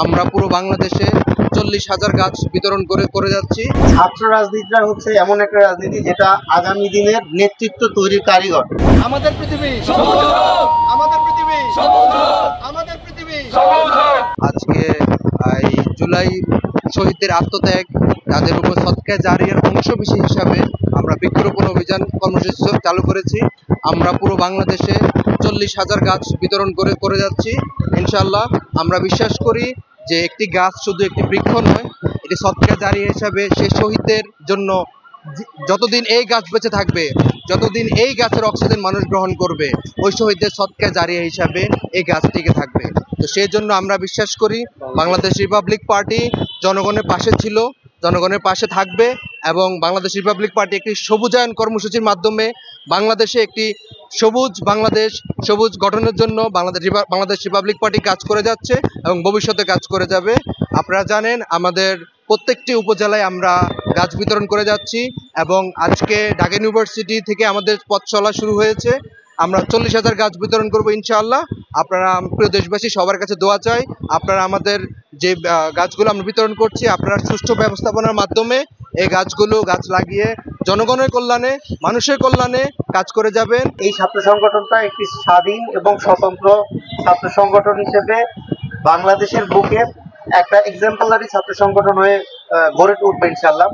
আমরা পুরো বাংলাদেশে 40,000 গাছ বিতরণ করে যাচ্ছি। ছাত্র রাজনীতিটা হচ্ছে এমন একটা রাজনীতি যেটা আগামী দিনের নেতৃত্ব তৈরির কারিগর। আমাদের পৃথিবী, আমাদের পৃথিবী, আমাদের পৃথিবী। আজকে এই জুলাই শহীদদের আত্মত্যাগ, তাদের উপর সদকা জারিয়ার অংশ বিশেষ হিসাবে আমরা বৃক্ষরোপণ অভিযান কর্মসূচি চালু করেছি। আমরা পুরো বাংলাদেশে 40,000 গাছ বিতরণ করে যাচ্ছি ইনশাআল্লাহ। আমরা বিশ্বাস করি যে একটি গাছ শুধু একটি বৃক্ষ নয়, এটি সদকা জারিয়া হিসাবে সে শহীদদের জন্য যতদিন এই গাছ বেঁচে থাকবে, যতদিন এই গাছের অক্সিজেন মানুষ গ্রহণ করবে, ওই শহীদদের সদকা জারিয়া হিসাবে এই গাছ টিকে থাকবে। তো সেই জন্য আমরা বিশ্বাস করি বাংলাদেশ রিপাবলিক পার্টি জনগণের পাশে ছিল, জনগণের পাশে থাকবে, এবং বাংলাদেশ রিপাবলিক পার্টি একটি সবুজায়ন কর্মসূচির মাধ্যমে বাংলাদেশে একটি সবুজ গঠনের জন্য বাংলাদেশ রিপাবলিক পার্টি কাজ করে যাচ্ছে এবং ভবিষ্যতে কাজ করে যাবে। আপনারা জানেন আমাদের প্রত্যেকটি উপজেলায় আমরা গাছ বিতরণ করে যাচ্ছি, এবং আজকে ঢাকা ইউনিভার্সিটি থেকে আমাদের পথ চলা শুরু হয়েছে। আমরা 40,000 গাছ বিতরণ করবো ইনশাআল্লাহ। আপনারা প্রিয় দেশবাসী সবার কাছে দোয়া চাই, আপনারা আমাদের যে গাছগুলো আমরা বিতরণ করছি আপনারা সুষ্ঠু ব্যবস্থাপনার মাধ্যমে এই গাছ লাগিয়ে জনগণের কল্যাণে, মানুষের কল্যাণে কাজ করে যাবেন। এই ছাত্র সংগঠনটা একটি স্বাধীন এবং স্বতন্ত্র ছাত্র সংগঠন হিসেবে বাংলাদেশের বুকে একটা এক্সাম্পলারি ছাত্র সংগঠন হয়ে গড়ে উঠবে ইনশাআল্লাহ।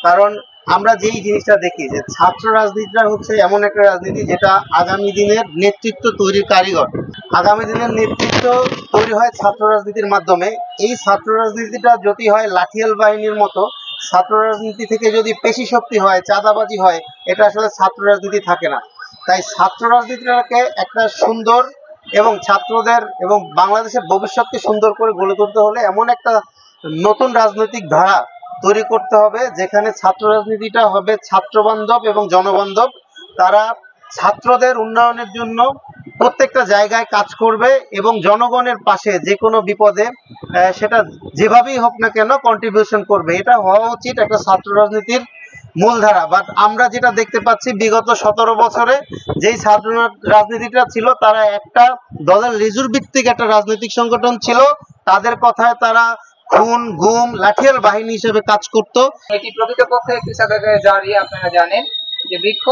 কারণ আমরা যেই জিনিসটা দেখি যে ছাত্র রাজনীতিটা হচ্ছে এমন একটা রাজনীতি যেটা আগামী দিনের নেতৃত্ব তৈরির কারিগর। আগামী দিনের নেতৃত্ব তৈরি হয় ছাত্র রাজনীতির মাধ্যমে। এই ছাত্র রাজনীতিটা যদি হয় লাঠিয়াল বাহিনীর মতো, ছাত্র রাজনীতি থেকে যদি পেশি শক্তি হয়, চাঁদাবাজি হয়, এটা আসলে ছাত্র রাজনীতি থাকে না। তাই ছাত্র রাজনীতিটাকে একটা সুন্দর এবং ছাত্রদের এবং বাংলাদেশের ভবিষ্যৎকে সুন্দর করে গড়ে তুলতে হলে এমন একটা নতুন রাজনৈতিক ধারা তৈরি করতে হবে যেখানে ছাত্র রাজনীতিটা হবে ছাত্রবান্ধব এবং জনবান্ধব। তারা ছাত্রদের উন্নয়নের জন্য প্রত্যেকটা জায়গায় কাজ করবে এবং জনগণের পাশে যে কোনো বিপদে সেটা যেভাবেই হোক না কেন কন্ট্রিবিউশন করবে। এটা হওয়া উচিত একটা ছাত্র রাজনীতির মূলধারা। বাট আমরা যেটা দেখতে পাচ্ছি বিগত 17 বছরে যেই ছাত্র রাজনীতিটা ছিল, তারা একটা দলের লেজুর ভিত্তিক একটা রাজনৈতিক সংগঠন ছিল। তাদের কথায় তারা খুন, গুম, লাঠিয়াল বাহিনী হিসেবে কাজ করত। এটি প্রকৃতপক্ষে একটি সাদাকা জারিয়া। আপনারা জানেন যে বৃক্ষ,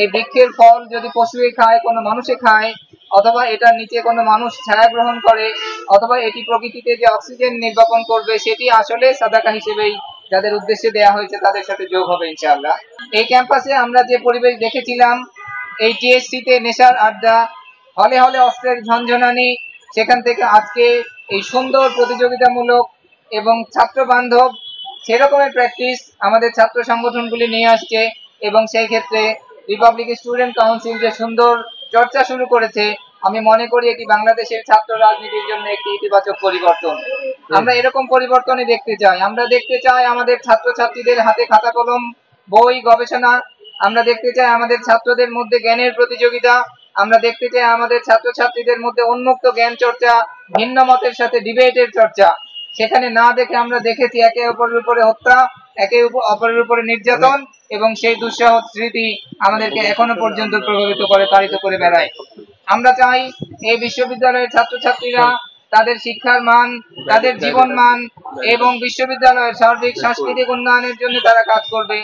এই বৃক্ষের ফল যদি পশুয়ে খায়, কোনো মানুষে খায়, অথবা এটার নিচে কোনো মানুষ ছায়া গ্রহণ করে, অথবা এটি প্রকৃতিতে যে অক্সিজেন নির্বাপন করবে, সেটি আসলে সাদাকা হিসেবেই যাদের উদ্দেশ্যে দেয়া হয়েছে তাদের সাথে যোগ হবে ইনশাআল্লাহ। এই ক্যাম্পাসে আমরা যে পরিবেশ দেখেছিলাম, এই টিএসসিতে নেশার আড্ডা, হলে হলে অস্ত্রের ঝনঝনানি, সেখান থেকে আজকে এই সুন্দর প্রতিযোগিতামূলক এবং ছাত্র বান্ধব সেরকমের প্র্যাকটিস আমাদের ছাত্র সংগঠনগুলি নিয়ে আসছে। এবং সেই ক্ষেত্রে রিপাবলিক স্টুডেন্ট কাউন্সিল যে সুন্দর চর্চা শুরু করেছে, আমি মনে করি এটি বাংলাদেশের ছাত্র রাজনীতির জন্য একটি ইতিবাচক পরিবর্তন। আমরা এরকম পরিবর্তনই দেখতে চাই। আমরা দেখতে চাই আমাদের ছাত্রছাত্রীদের হাতে খাতা কলম, বই, গবেষণা। আমরা দেখতে চাই আমাদের ছাত্রদের মধ্যে জ্ঞানের প্রতিযোগিতা। আমরা দেখতে চাই আমাদের ছাত্রছাত্রীদের মধ্যে উন্মুক্ত জ্ঞান চর্চা, ভিন্ন মতের সাথে ডিবেটের চর্চা। সেখানে না দেখে আমরা দেখেছি একে অপরের উপরে হত্যা, একে অপরের উপরে নির্যাতন, এবং সেই দুঃসহ স্মৃতি আমাদেরকে এখনো পর্যন্ত প্রভাবিত করে, তাড়িত করে বেড়ায়। আমরা চাই এই বিশ্ববিদ্যালয়ের ছাত্রছাত্রীরা তাদের শিক্ষার মান, তাদের জীবন মান এবং বিশ্ববিদ্যালয়ের সার্বিক সাংস্কৃতিক উন্নয়নের জন্য তারা কাজ করবে।